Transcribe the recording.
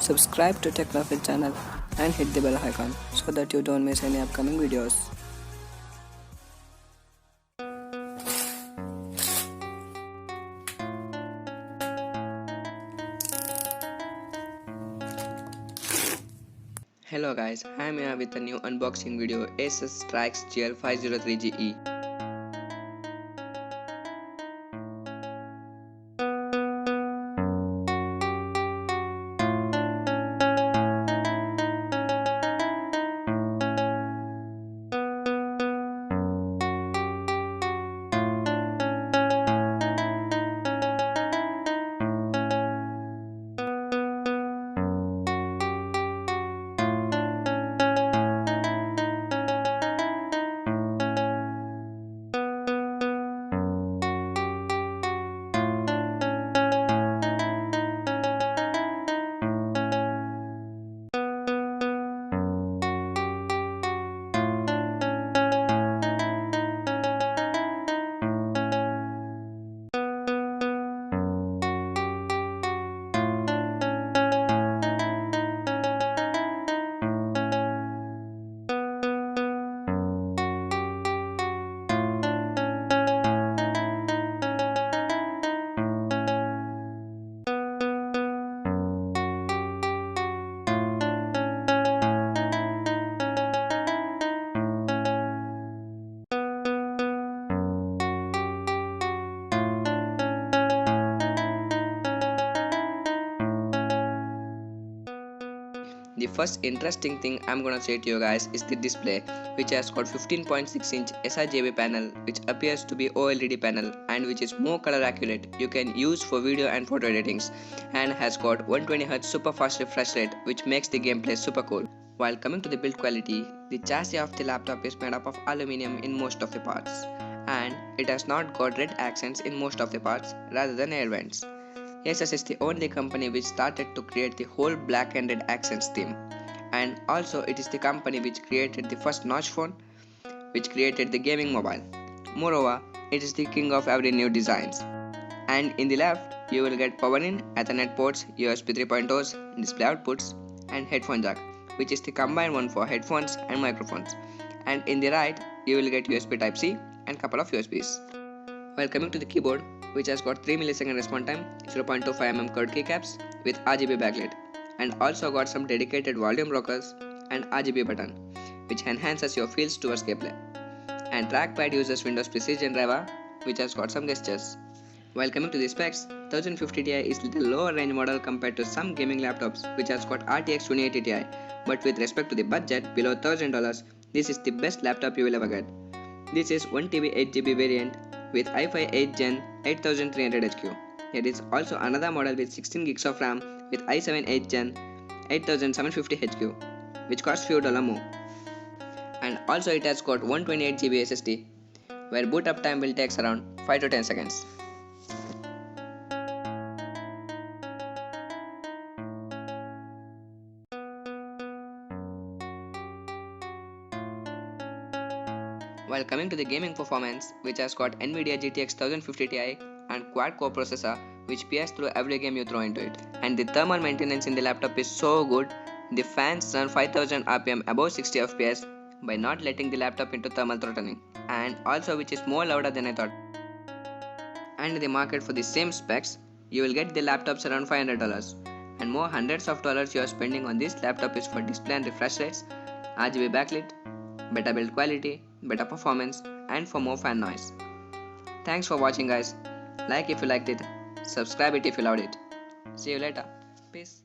subscribe to Technophile channel and hit the bell icon so that you don't miss any upcoming videos. Hello guys, I am here with a new unboxing video, ASUS Strix GL503GE. The first interesting thing I'm gonna say to you guys is the display, which has got 15.6-inch sRGB panel, which appears to be OLED panel and which is more color accurate. You can use for video and photo editings, and has got 120Hz super fast refresh rate, which makes the gameplay super cool. While coming to the build quality, the chassis of the laptop is made up of aluminum in most of the parts, and it has not got red accents in most of the parts rather than air vents. ASUS is the only company which started to create the whole black and red accents theme, and also it is the company which created the first notch phone, which created the gaming mobile. Moreover, it is the king of every new designs. And in the left, you will get power in, Ethernet ports, USB 3.0s, display outputs, and headphone jack, which is the combined one for headphones and microphones. And in the right, you will get USB Type-C and couple of USBs. While coming to the keyboard, which has got 3 millisecond response time, 0.25mm curved keycaps with RGB backlit, and also got some dedicated volume rockers and RGB button, which enhances your feels towards gameplay. And trackpad uses Windows Precision driver, which has got some gestures. While coming to the specs, 1050 Ti is the lower range model compared to some gaming laptops, which has got RTX 2080 Ti, but with respect to the budget below $1000, this is the best laptop you will ever get. This is 1TB 8GB variant with i5 8 Gen 8300 HQ. There is also another model with 16 gigs of RAM with i7 8 Gen 8750 HQ, which costs few dollars more. And also it has got 128GB SSD, where boot up time will take around 5 to 10 seconds. While coming to the gaming performance, which has got NVIDIA GTX 1050 Ti and quad-core processor, which pierces through every game you throw into it. And the thermal maintenance in the laptop is so good, the fans run 5000 RPM above 60 FPS by not letting the laptop into thermal throttling, and also which is more louder than I thought. And in the market for the same specs, you will get the laptops around $500, and more hundreds of dollars you are spending on this laptop is for display and refresh rates, RGB backlit, better build quality, better performance, and for more fan noise. Thanks for watching guys. Like if you liked it, subscribe it if you loved it. See you later. Peace.